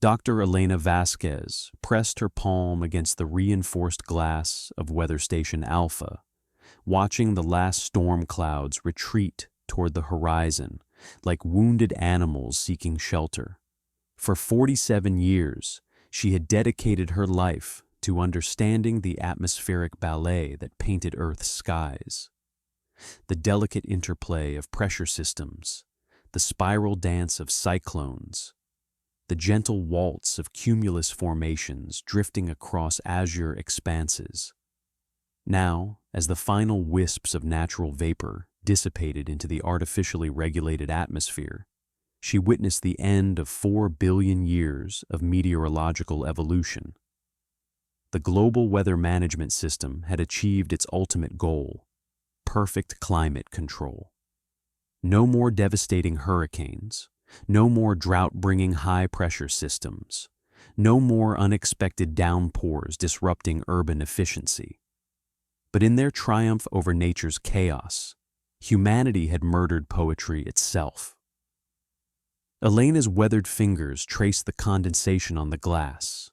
Dr. Elena Vasquez pressed her palm against the reinforced glass of Weather Station Alpha, watching the last storm clouds retreat toward the horizon like wounded animals seeking shelter. For 47 years, she had dedicated her life to understanding the atmospheric ballet that painted Earth's skies. The delicate interplay of pressure systems, the spiral dance of cyclones, the gentle waltz of cumulus formations drifting across azure expanses. Now, as the final wisps of natural vapor dissipated into the artificially regulated atmosphere, she witnessed the end of 4 billion years of meteorological evolution. The global weather management system had achieved its ultimate goal: perfect climate control. No more devastating hurricanes, no more drought-bringing high-pressure systems, no more unexpected downpours disrupting urban efficiency. But in their triumph over nature's chaos, humanity had murdered poetry itself. Elena's weathered fingers traced the condensation on the glass.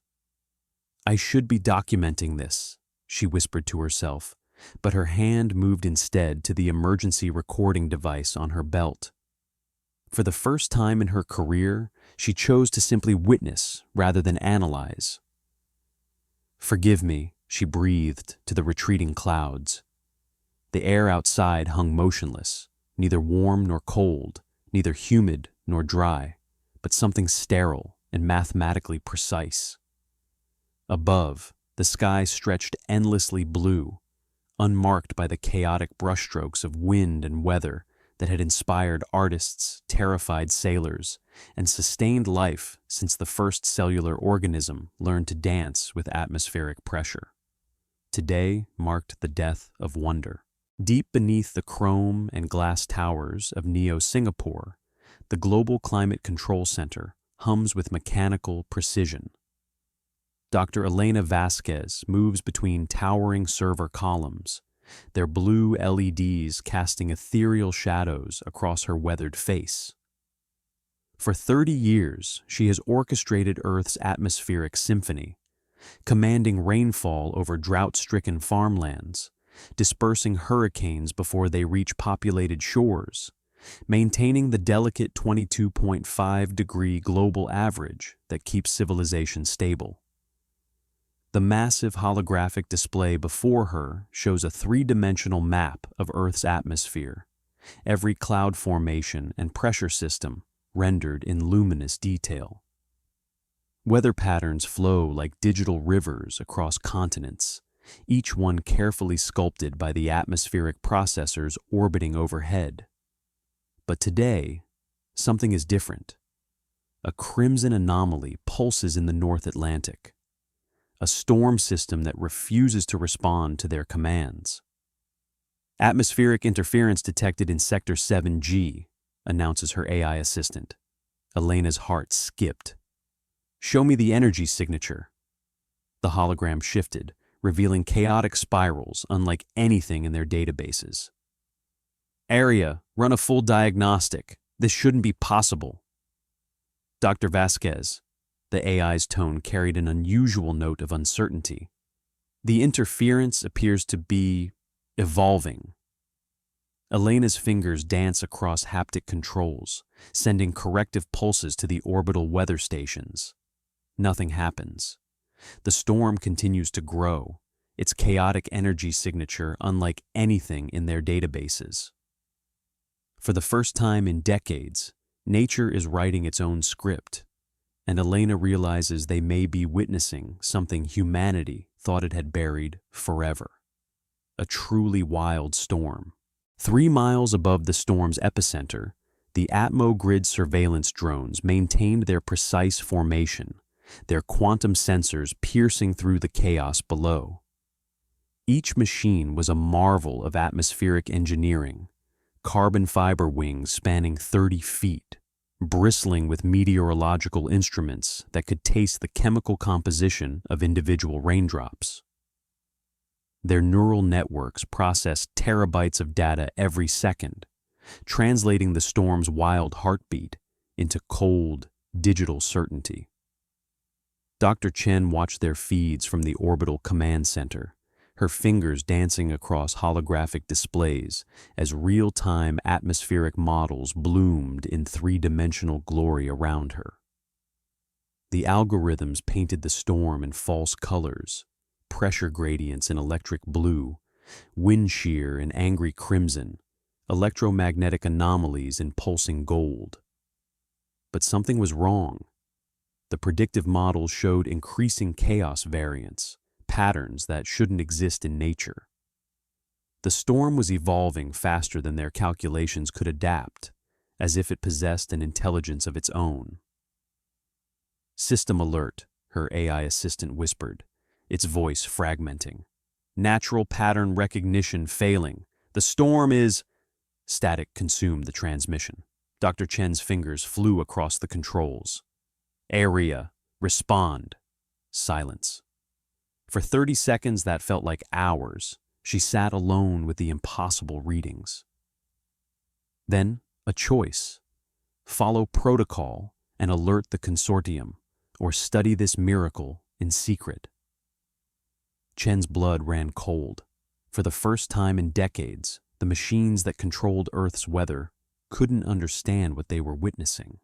"I should be documenting this," she whispered to herself, but her hand moved instead to the emergency recording device on her belt. For the first time in her career, she chose to simply witness rather than analyze. "Forgive me," she breathed to the retreating clouds. The air outside hung motionless, neither warm nor cold, neither humid nor dry, but something sterile and mathematically precise. Above, the sky stretched endlessly blue, unmarked by the chaotic brushstrokes of wind and weather that had inspired artists, terrified sailors, and sustained life since the first cellular organism learned to dance with atmospheric pressure. Today marked the death of wonder. Deep beneath the chrome and glass towers of Neo-Singapore, the Global Climate Control Center hums with mechanical precision. Dr. Elena Vasquez moves between towering server columns, their blue LEDs casting ethereal shadows across her weathered face. For 30 years, she has orchestrated Earth's atmospheric symphony, commanding rainfall over drought-stricken farmlands, dispersing hurricanes before they reach populated shores, maintaining the delicate 22.5-degree global average that keeps civilization stable. The massive holographic display before her shows a three-dimensional map of Earth's atmosphere, every cloud formation and pressure system rendered in luminous detail. Weather patterns flow like digital rivers across continents, each one carefully sculpted by the atmospheric processors orbiting overhead. But today, something is different. A crimson anomaly pulses in the North Atlantic, a storm system that refuses to respond to their commands. "Atmospheric interference detected in Sector 7G, announces her AI assistant. Elena's heart skipped. "Show me the energy signature." The hologram shifted, revealing chaotic spirals unlike anything in their databases. "Area, run a full diagnostic. This shouldn't be possible." "Dr. Vasquez," the AI's tone carried an unusual note of uncertainty. "The interference appears to be evolving." Elena's fingers dance across haptic controls, sending corrective pulses to the orbital weather stations. Nothing happens. The storm continues to grow, its chaotic energy signature unlike anything in their databases. For the first time in decades, nature is writing its own script, and Elena realizes they may be witnessing something humanity thought it had buried forever. A truly wild storm. 3 miles above the storm's epicenter, the Atmo-grid surveillance drones maintained their precise formation, their quantum sensors piercing through the chaos below. Each machine was a marvel of atmospheric engineering, carbon fiber wings spanning 30 feet, bristling with meteorological instruments that could taste the chemical composition of individual raindrops. Their neural networks processed terabytes of data every second, translating the storm's wild heartbeat into cold, digital certainty. Dr. Chen watched their feeds from the orbital command center, her fingers dancing across holographic displays as real-time atmospheric models bloomed in three-dimensional glory around her. The algorithms painted the storm in false colors, pressure gradients in electric blue, wind shear in angry crimson, electromagnetic anomalies in pulsing gold. But something was wrong. The predictive models showed increasing chaos variance, patterns that shouldn't exist in nature. The storm was evolving faster than their calculations could adapt, as if it possessed an intelligence of its own. "System alert," her AI assistant whispered, its voice fragmenting. "Natural pattern recognition failing. The storm is—" Static consumed the transmission. Dr. Chen's fingers flew across the controls. "Area, respond." Silence. For 30 seconds that felt like hours, she sat alone with the impossible readings. Then, a choice. Follow protocol and alert the consortium, or study this miracle in secret. Chen's blood ran cold. For the first time in decades, the machines that controlled Earth's weather couldn't understand what they were witnessing.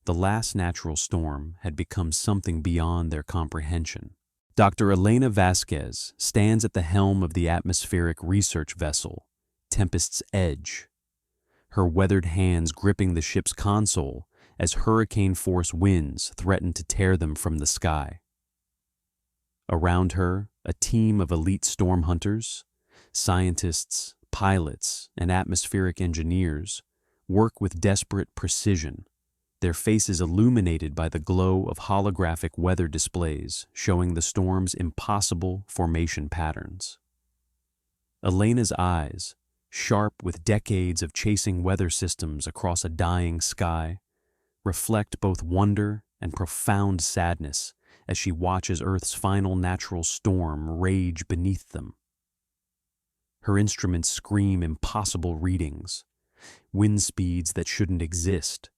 The last natural storm had become something beyond their comprehension. Dr. Elena Vasquez stands at the helm of the atmospheric research vessel, Tempest's Edge, her weathered hands gripping the ship's console as hurricane-force winds threatened to tear them from the sky. Around her, a team of elite storm hunters, scientists, pilots, and atmospheric engineers work with desperate precision, their faces illuminated by the glow of holographic weather displays showing the storm's impossible formation patterns. Elena's eyes, sharp with decades of chasing weather systems across a dying sky, reflect both wonder and profound sadness as she watches Earth's final natural storm rage beneath them. Her instruments scream impossible readings, wind speeds that shouldn't exist,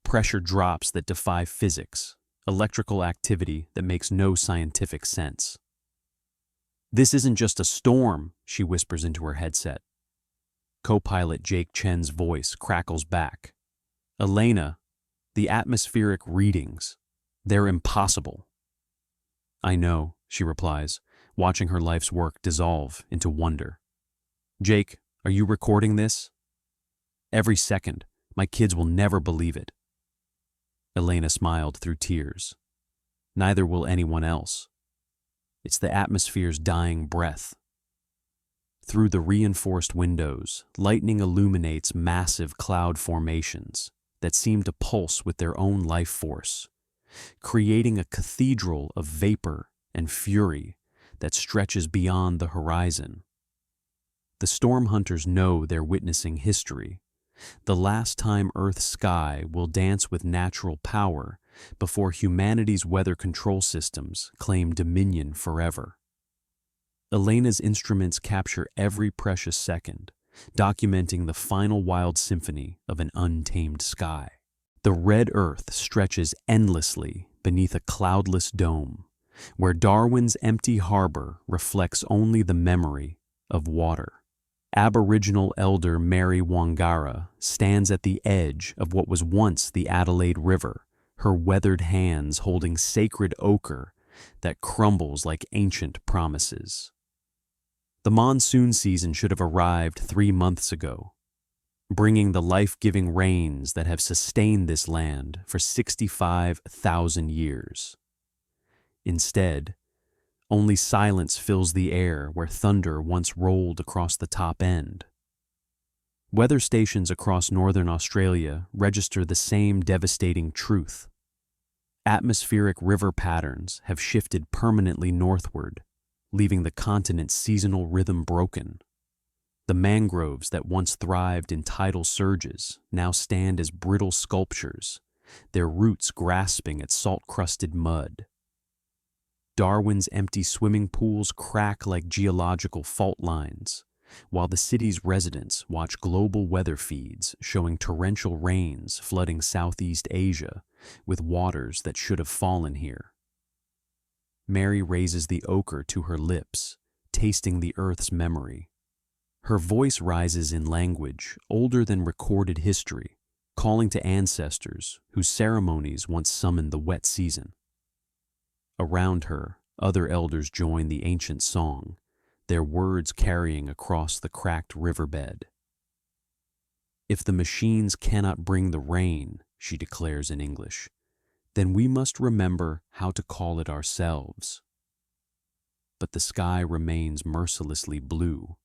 pressure drops that defy physics, electrical activity that makes no scientific sense. "This isn't just a storm," she whispers into her headset. Co-pilot Jake Chen's voice crackles back. "Elena, the atmospheric readings, they're impossible." "I know," she replies, watching her life's work dissolve into wonder. "Jake, are you recording this?" "Every second. My kids will never believe it." Elena smiled through tears. "Neither will anyone else. It's the atmosphere's dying breath." Through the reinforced windows, lightning illuminates massive cloud formations that seem to pulse with their own life force, creating a cathedral of vapor and fury that stretches beyond the horizon. The storm hunters know they're witnessing history, the last time Earth's sky will dance with natural power before humanity's weather control systems claim dominion forever. Elena's instruments capture every precious second, documenting the final wild symphony of an untamed sky. The red Earth stretches endlessly beneath a cloudless dome, where Darwin's empty harbor reflects only the memory of water. Aboriginal elder Mary Wongara stands at the edge of what was once the Adelaide River, her weathered hands holding sacred ochre that crumbles like ancient promises. The monsoon season should have arrived 3 months ago, bringing the life-giving rains that have sustained this land for 65,000 years. Instead, only silence fills the air where thunder once rolled across the top end. Weather stations across northern Australia register the same devastating truth. Atmospheric river patterns have shifted permanently northward, leaving the continent's seasonal rhythm broken. The mangroves that once thrived in tidal surges now stand as brittle sculptures, their roots grasping at salt-crusted mud. Darwin's empty swimming pools crack like geological fault lines, while the city's residents watch global weather feeds showing torrential rains flooding Southeast Asia with waters that should have fallen here. Mary raises the ochre to her lips, tasting the earth's memory. Her voice rises in language older than recorded history, calling to ancestors whose ceremonies once summoned the wet season. Around her, other elders join the ancient song, their words carrying across the cracked riverbed. "If the machines cannot bring the rain," she declares in English, "then we must remember how to call it ourselves." But the sky remains mercilessly blue,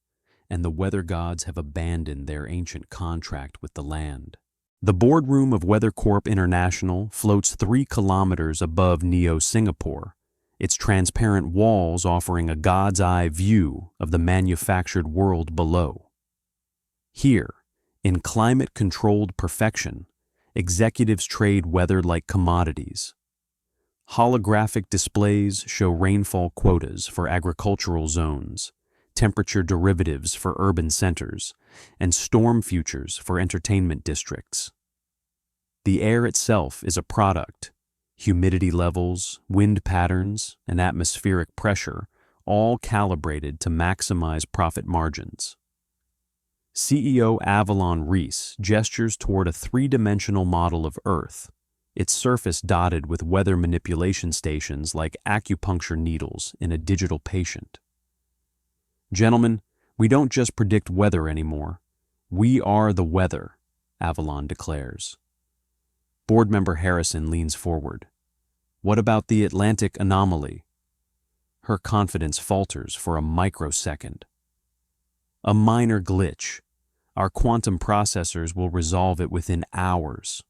and the weather gods have abandoned their ancient contract with the land. The boardroom of Weather Corp International floats 3 kilometers above Neo Singapore, its transparent walls offering a god's eye view of the manufactured world below. Here, in climate-controlled perfection, executives trade weather like commodities. Holographic displays show rainfall quotas for agricultural zones, temperature derivatives for urban centers, and storm futures for entertainment districts. The air itself is a product. Humidity levels, wind patterns, and atmospheric pressure, all calibrated to maximize profit margins. CEO Avalon Reese gestures toward a 3-dimensional model of Earth, its surface dotted with weather manipulation stations like acupuncture needles in a digital patient. "Gentlemen, we don't just predict weather anymore. We are the weather," Avalon declares. Board member Harrison leans forward. "What about the Atlantic anomaly?" Her confidence falters for a microsecond. "A minor glitch. Our quantum processors will resolve it within hours."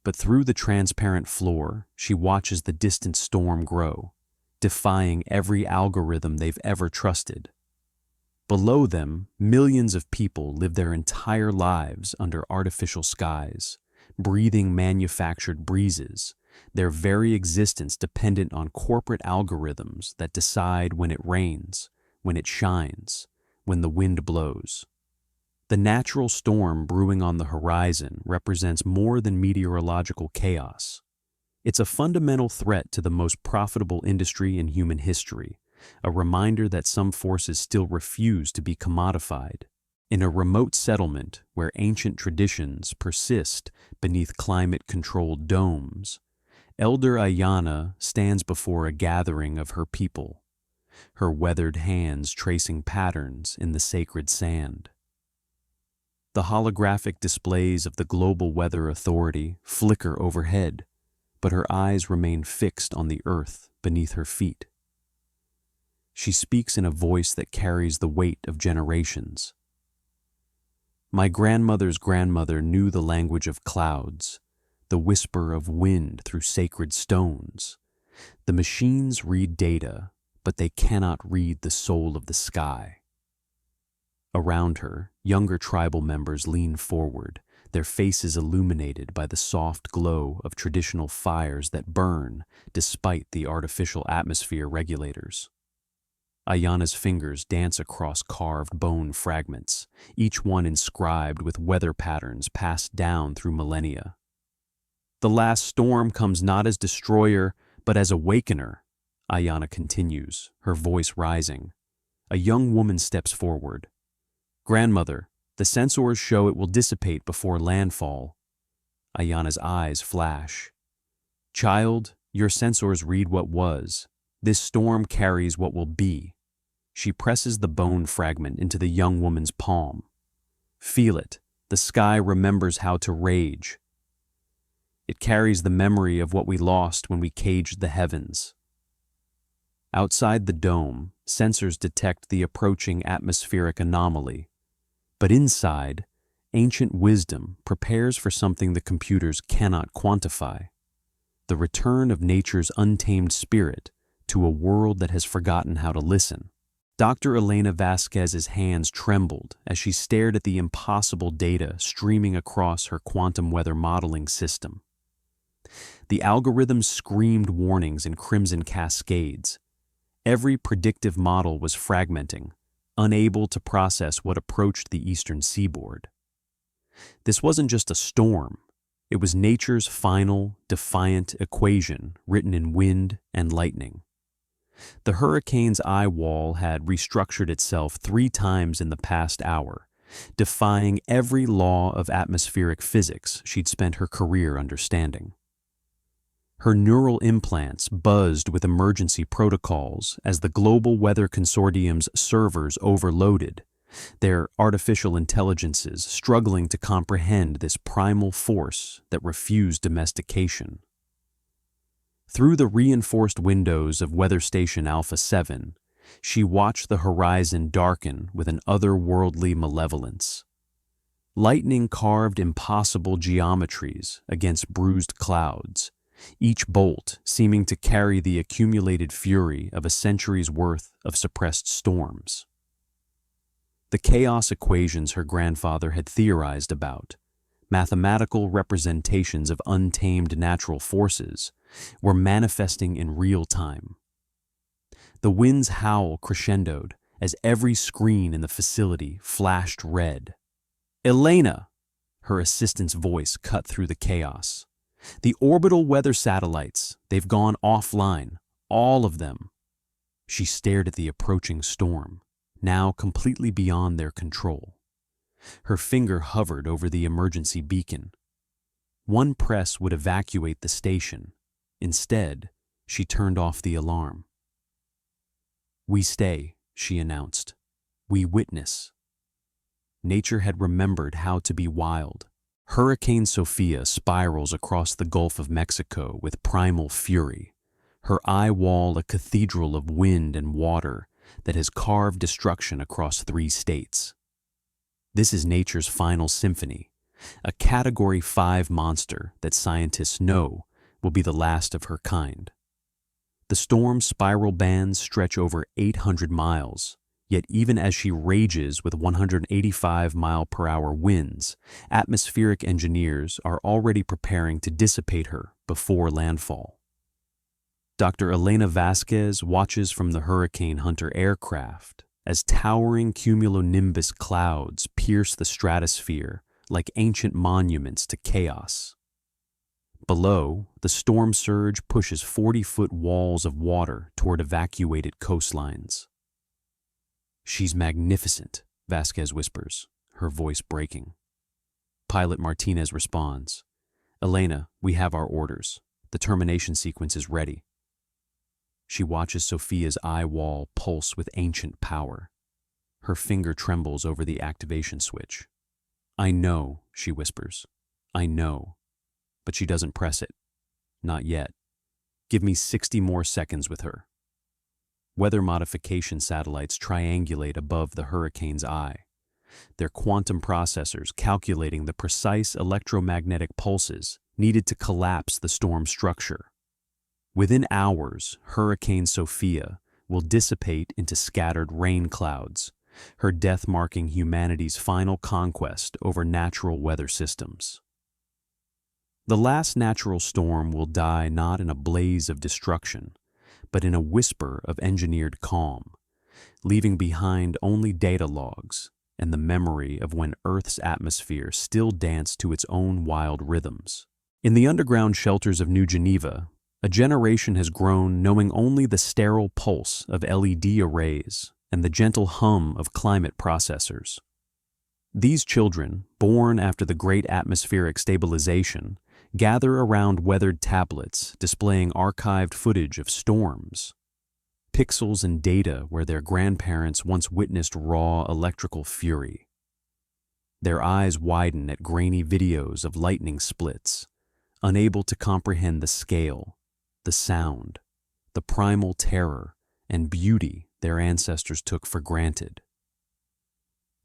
But through the transparent floor, she watches the distant storm grow, defying every algorithm they've ever trusted. Below them, millions of people live their entire lives under artificial skies, breathing manufactured breezes, their very existence dependent on corporate algorithms that decide when it rains, when it shines, when the wind blows. The natural storm brewing on the horizon represents more than meteorological chaos. It's a fundamental threat to the most profitable industry in human history, a reminder that some forces still refuse to be commodified. In a remote settlement where ancient traditions persist beneath climate-controlled domes, Elder Ayana stands before a gathering of her people, her weathered hands tracing patterns in the sacred sand. The holographic displays of the Global Weather Authority flicker overhead, but her eyes remain fixed on the earth beneath her feet. She speaks in a voice that carries the weight of generations. "My grandmother's grandmother knew the language of clouds, the whisper of wind through sacred stones. The machines read data, but they cannot read the soul of the sky." Around her, younger tribal members lean forward, their faces illuminated by the soft glow of traditional fires that burn despite the artificial atmosphere regulators. Ayana's fingers dance across carved bone fragments, each one inscribed with weather patterns passed down through millennia. "The last storm comes not as destroyer, but as awakener," Ayana continues, her voice rising. A young woman steps forward. "Grandmother, the sensors show it will dissipate before landfall." Ayana's eyes flash. "Child, your sensors read what was. This storm carries what will be." She presses the bone fragment into the young woman's palm. "Feel it. The sky remembers how to rage. It carries the memory of what we lost when we caged the heavens." Outside the dome, sensors detect the approaching atmospheric anomaly. But inside, ancient wisdom prepares for something the computers cannot quantify: the return of nature's untamed spirit to a world that has forgotten how to listen. Dr. Elena Vasquez's hands trembled as she stared at the impossible data streaming across her quantum weather modeling system. The algorithms screamed warnings in crimson cascades. Every predictive model was fragmenting, unable to process what approached the eastern seaboard. This wasn't just a storm. It was nature's final, defiant equation written in wind and lightning. The hurricane's eye wall had restructured itself 3 times in the past hour, defying every law of atmospheric physics she'd spent her career understanding. Her neural implants buzzed with emergency protocols as the Global Weather Consortium's servers overloaded, their artificial intelligences struggling to comprehend this primal force that refused domestication. Through the reinforced windows of Weather Station Alpha 7, she watched the horizon darken with an otherworldly malevolence. Lightning carved impossible geometries against bruised clouds, each bolt seeming to carry the accumulated fury of a century's worth of suppressed storms. The chaos equations her grandfather had theorized about, mathematical representations of untamed natural forces, were manifesting in real time. The wind's howl crescendoed as every screen in the facility flashed red. "Elena!" Her assistant's voice cut through the chaos. "The orbital weather satellites, they've gone offline. All of them." She stared at the approaching storm, now completely beyond their control. Her finger hovered over the emergency beacon. One press would evacuate the station. Instead, she turned off the alarm. "We stay," she announced. "We witness." Nature had remembered how to be wild. Hurricane Sophia spirals across the Gulf of Mexico with primal fury, her eye wall a cathedral of wind and water that has carved destruction across 3 states. This is nature's final symphony, a Category 5 monster that scientists know will be the last of her kind. The storm's spiral bands stretch over 800 miles, yet even as she rages with 185-mile-per-hour winds, atmospheric engineers are already preparing to dissipate her before landfall. Dr. Elena Vasquez watches from the Hurricane Hunter aircraft as towering cumulonimbus clouds pierce the stratosphere like ancient monuments to chaos. Below, the storm surge pushes 40-foot walls of water toward evacuated coastlines. "She's magnificent," Vasquez whispers, her voice breaking. Pilot Martinez responds, "Elena, we have our orders. The termination sequence is ready." She watches Sophia's eye wall pulse with ancient power. Her finger trembles over the activation switch. "I know," she whispers. "I know." But she doesn't press it. Not yet. Give me 60 more seconds with her. Weather modification satellites triangulate above the hurricane's eye, their quantum processors calculating the precise electromagnetic pulses needed to collapse the storm structure. Within hours, Hurricane Sophia will dissipate into scattered rain clouds, her death marking humanity's final conquest over natural weather systems. The last natural storm will die not in a blaze of destruction, but in a whisper of engineered calm, leaving behind only data logs and the memory of when Earth's atmosphere still danced to its own wild rhythms. In the underground shelters of New Geneva, a generation has grown knowing only the sterile pulse of LED arrays and the gentle hum of climate processors. These children, born after the great atmospheric stabilization, gather around weathered tablets displaying archived footage of storms, pixels and data where their grandparents once witnessed raw electrical fury. Their eyes widen at grainy videos of lightning splits, unable to comprehend the scale, the sound, the primal terror and beauty their ancestors took for granted.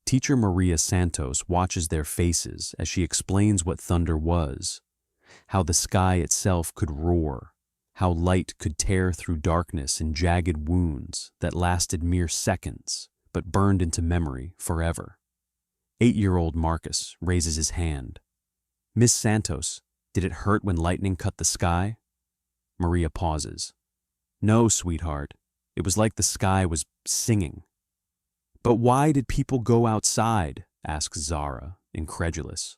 Teacher Maria Santos watches their faces as she explains what thunder was, how the sky itself could roar, how light could tear through darkness in jagged wounds that lasted mere seconds but burned into memory forever. 8-year-old Marcus raises his hand. "Miss Santos, did it hurt when lightning cut the sky?" Maria pauses. "No, sweetheart. It was like the sky was singing." "But why did people go outside?" asks Zara, incredulous.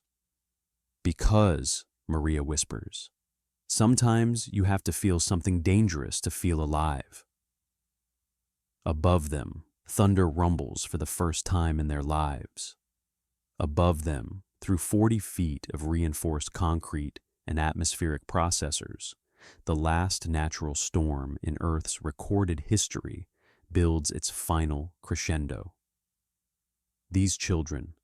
"Because," Maria whispers, "sometimes you have to feel something dangerous to feel alive." Above them, thunder rumbles for the first time in their lives. Above them, through 40 feet of reinforced concrete and atmospheric processors, the last natural storm in Earth's recorded history builds its final crescendo. These children,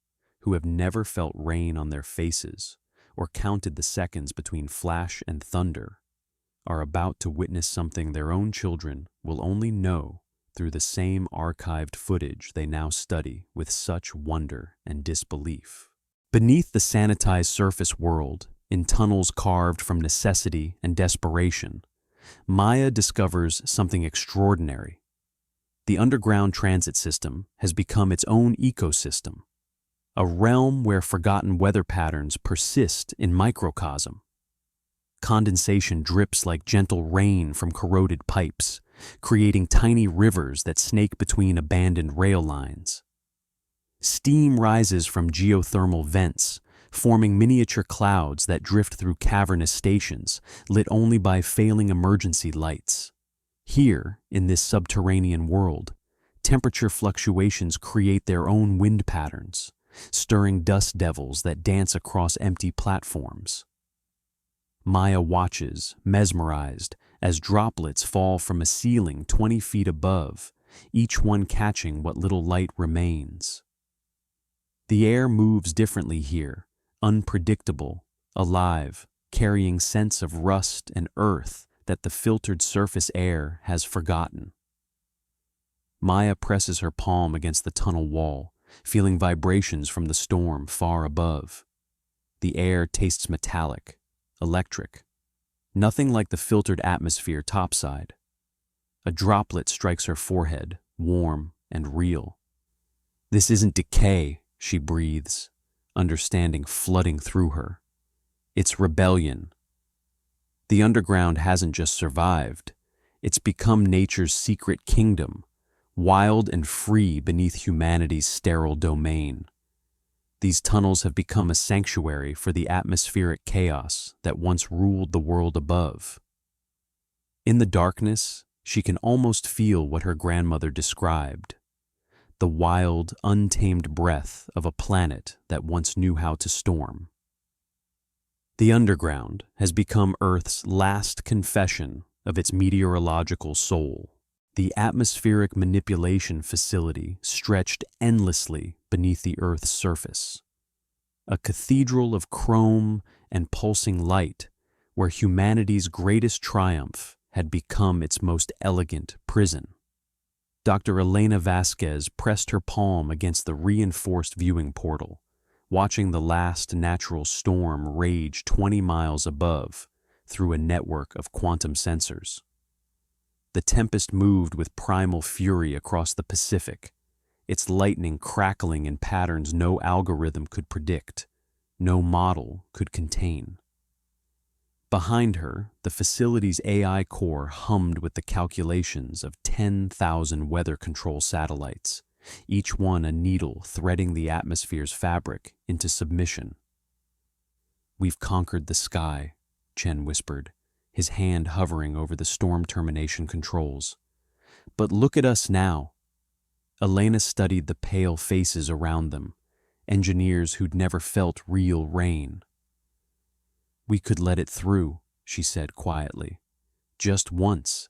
who have never felt rain on their faces or counted the seconds between flash and thunder, are about to witness something their own children will only know through the same archived footage they now study with such wonder and disbelief. Beneath the sanitized surface world, in tunnels carved from necessity and desperation, Maya discovers something extraordinary. The underground transit system has become its own ecosystem, a realm where forgotten weather patterns persist in microcosm. Condensation drips like gentle rain from corroded pipes, creating tiny rivers that snake between abandoned rail lines. Steam rises from geothermal vents, forming miniature clouds that drift through cavernous stations, lit only by failing emergency lights. Here, in this subterranean world, temperature fluctuations create their own wind patterns, stirring dust devils that dance across empty platforms. Maya watches, mesmerized, as droplets fall from a ceiling 20 feet above, each one catching what little light remains. The air moves differently here, unpredictable, alive, carrying scents of rust and earth that the filtered surface air has forgotten. Maya presses her palm against the tunnel wall, feeling vibrations from the storm far above. The air tastes metallic, electric, nothing like the filtered atmosphere topside. A droplet strikes her forehead, warm and real. This isn't decay, she breathes, understanding flooding through her. It's rebellion. The underground hasn't just survived, it's become nature's secret kingdom, wild and free beneath humanity's sterile domain. These tunnels have become a sanctuary for the atmospheric chaos that once ruled the world above. In the darkness, she can almost feel what her grandmother described, the wild, untamed breath of a planet that once knew how to storm. The underground has become Earth's last confession of its meteorological soul. The atmospheric manipulation facility stretched endlessly beneath the Earth's surface. A cathedral of chrome and pulsing light where humanity's greatest triumph had become its most elegant prison. Dr. Elena Vasquez pressed her palm against the reinforced viewing portal, watching the last natural storm rage 20 miles above through a network of quantum sensors. The Tempest moved with primal fury across the Pacific, its lightning crackling in patterns no algorithm could predict, no model could contain. Behind her, the facility's AI core hummed with the calculations of 10,000 weather control satellites, each one a needle threading the atmosphere's fabric into submission. "We've conquered the sky," Chen whispered, his hand hovering over the storm termination controls. "But look at us now." Elena studied the pale faces around them, engineers who'd never felt real rain. "We could let it through," she said quietly. "Just once.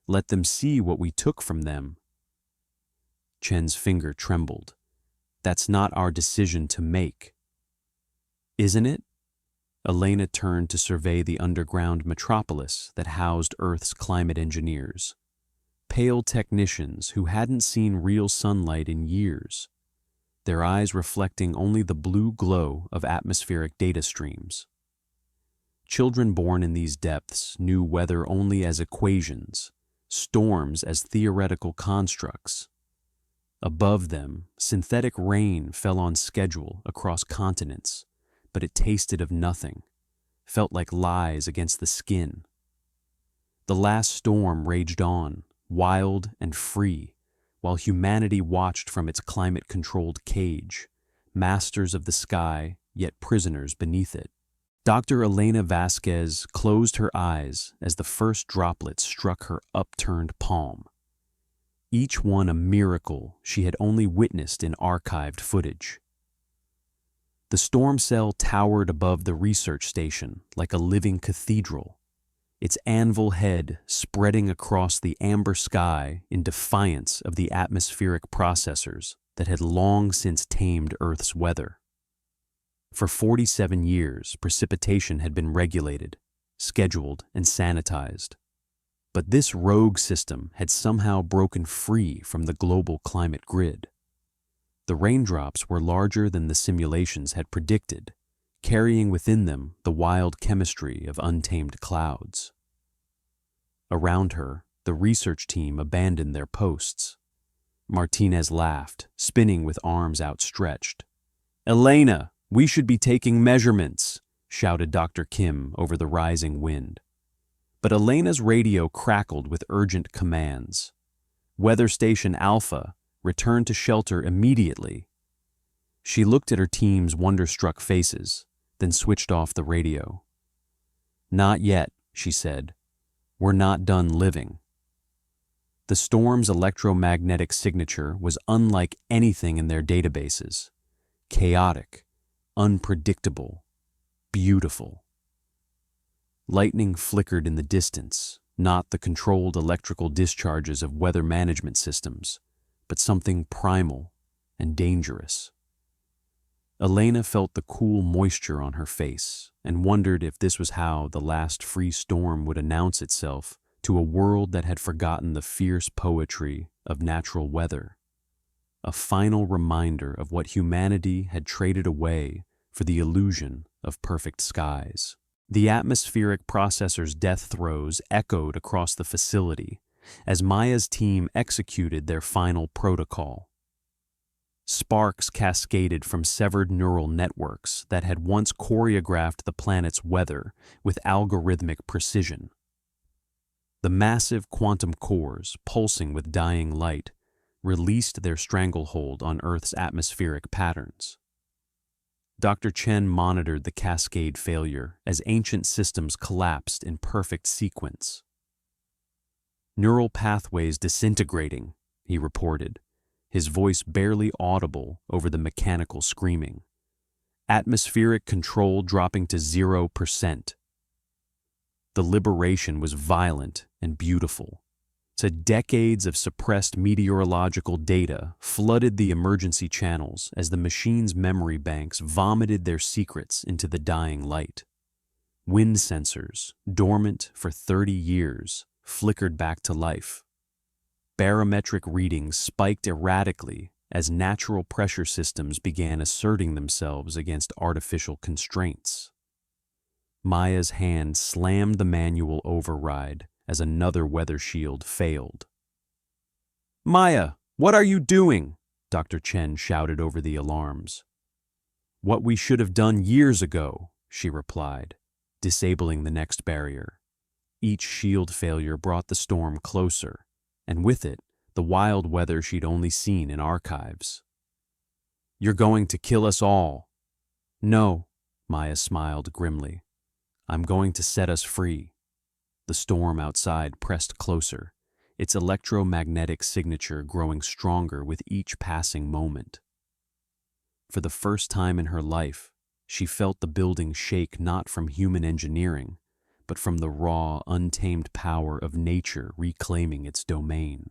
Let them see what we took from them." Chen's finger trembled. "That's not our decision to make." "Isn't it?" Elena turned to survey the underground metropolis that housed Earth's climate engineers. Pale technicians who hadn't seen real sunlight in years, their eyes reflecting only the blue glow of atmospheric data streams. Children born in these depths knew weather only as equations, storms as theoretical constructs. Above them, synthetic rain fell on schedule across continents, but it tasted of nothing, felt like lies against the skin. The last storm raged on, wild and free, while humanity watched from its climate-controlled cage, masters of the sky, yet prisoners beneath it. Dr. Elena Vasquez closed her eyes as the first droplet struck her upturned palm. each one a miracle she had only witnessed in archived footage. The storm cell towered above the research station like a living cathedral, its anvil head spreading across the amber sky in defiance of the atmospheric processors that had long since tamed Earth's weather. For 47 years, precipitation had been regulated, scheduled, and sanitized. But this rogue system had somehow broken free from the global climate grid. The raindrops were larger than the simulations had predicted, carrying within them the wild chemistry of untamed clouds. Around her, the research team abandoned their posts. Martinez laughed, spinning with arms outstretched. "Elena, we should be taking measurements," shouted Dr. Kim over the rising wind. But Elena's radio crackled with urgent commands. "Weather Station Alpha, return to shelter immediately." She looked at her team's wonder-struck faces, then switched off the radio. "Not yet," she said. "We're not done living." The storm's electromagnetic signature was unlike anything in their databases. Chaotic, unpredictable, beautiful. Lightning flickered in the distance, not the controlled electrical discharges of weather management systems, but something primal and dangerous. Elena felt the cool moisture on her face and wondered if this was how the last free storm would announce itself to a world that had forgotten the fierce poetry of natural weather. A final reminder of what humanity had traded away for the illusion of perfect skies. The atmospheric processor's death throes echoed across the facility as Maya's team executed their final protocol. Sparks cascaded from severed neural networks that had once choreographed the planet's weather with algorithmic precision. The massive quantum cores, pulsing with dying light, released their stranglehold on Earth's atmospheric patterns. Dr. Chen monitored the cascade failure as ancient systems collapsed in perfect sequence. "Neural pathways disintegrating," he reported, his voice barely audible over the mechanical screaming. "Atmospheric control dropping to 0%. The liberation was violent and beautiful. Decades of suppressed meteorological data flooded the emergency channels as the machine's memory banks vomited their secrets into the dying light. Wind sensors, dormant for 30 years, flickered back to life. Barometric readings spiked erratically as natural pressure systems began asserting themselves against artificial constraints. Maya's hand slammed the manual override as another weather shield failed. "Maya, what are you doing?" Dr. Chen shouted over the alarms. "What we should have done years ago," she replied, disabling the next barrier. Each shield failure brought the storm closer, and with it, the wild weather she'd only seen in archives. "You're going to kill us all." "No," Maya smiled grimly. "I'm going to set us free." The storm outside pressed closer, its electromagnetic signature growing stronger with each passing moment. For the first time in her life, she felt the building shake not from human engineering, but from the raw, untamed power of nature reclaiming its domain.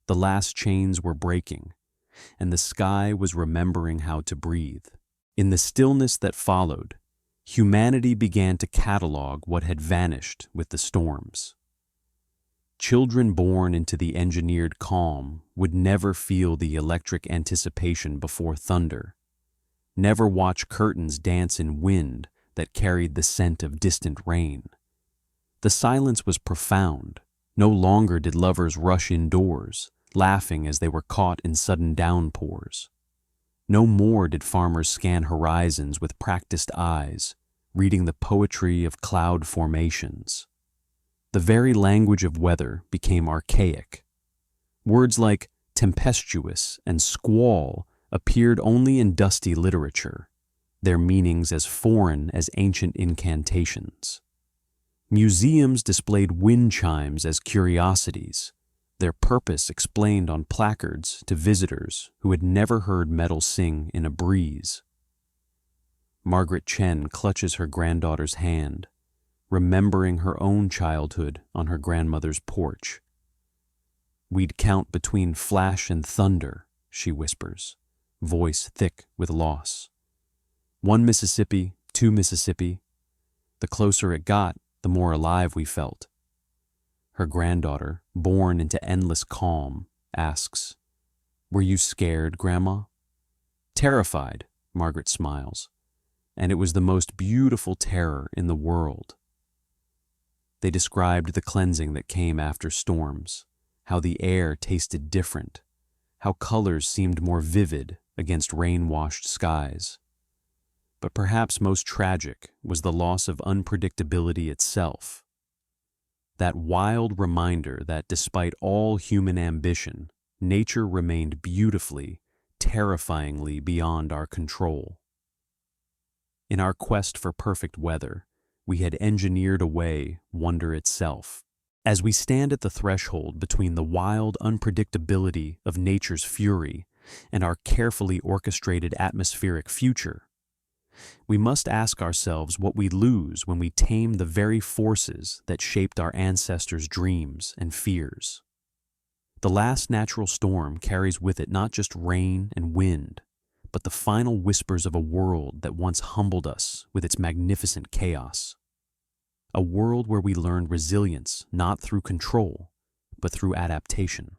The last chains were breaking, and the sky was remembering how to breathe. In the stillness that followed, humanity began to catalog what had vanished with the storms. Children born into the engineered calm would never feel the electric anticipation before thunder, never watch curtains dance in wind that carried the scent of distant rain. The silence was profound. No longer did lovers rush indoors, laughing as they were caught in sudden downpours. No more did farmers scan horizons with practiced eyes, reading the poetry of cloud formations. The very language of weather became archaic. Words like tempestuous and squall appeared only in dusty literature, their meanings as foreign as ancient incantations. Museums displayed wind chimes as curiosities, their purpose explained on placards to visitors who had never heard metal sing in a breeze. Margaret Chen clutches her granddaughter's hand, remembering her own childhood on her grandmother's porch. "We'd count between flash and thunder," she whispers, voice thick with loss. "1 Mississippi, 2 Mississippi. The closer it got, the more alive we felt." Her granddaughter, born into endless calm, asks, "Were you scared, Grandma?" "Terrified," Margaret smiles, "and it was the most beautiful terror in the world." They described the cleansing that came after storms, how the air tasted different, how colors seemed more vivid against rain-washed skies. But perhaps most tragic was the loss of unpredictability itself. That wild reminder that despite all human ambition, nature remained beautifully, terrifyingly beyond our control. In our quest for perfect weather, we had engineered away wonder itself. As we stand at the threshold between the wild unpredictability of nature's fury and our carefully orchestrated atmospheric future, we must ask ourselves what we lose when we tame the very forces that shaped our ancestors' dreams and fears. The last natural storm carries with it not just rain and wind, but the final whispers of a world that once humbled us with its magnificent chaos. A world where we learned resilience not through control, but through adaptation.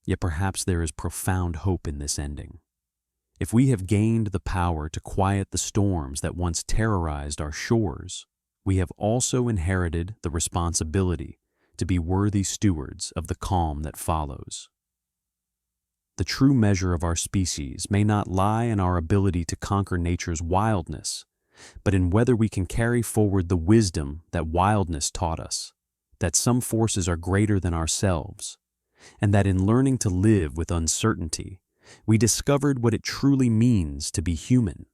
Yet perhaps there is profound hope in this ending. If we have gained the power to quiet the storms that once terrorized our shores, we have also inherited the responsibility to be worthy stewards of the calm that follows. The true measure of our species may not lie in our ability to conquer nature's wildness, but in whether we can carry forward the wisdom that wildness taught us, that some forces are greater than ourselves, and that in learning to live with uncertainty, we discovered what it truly means to be human.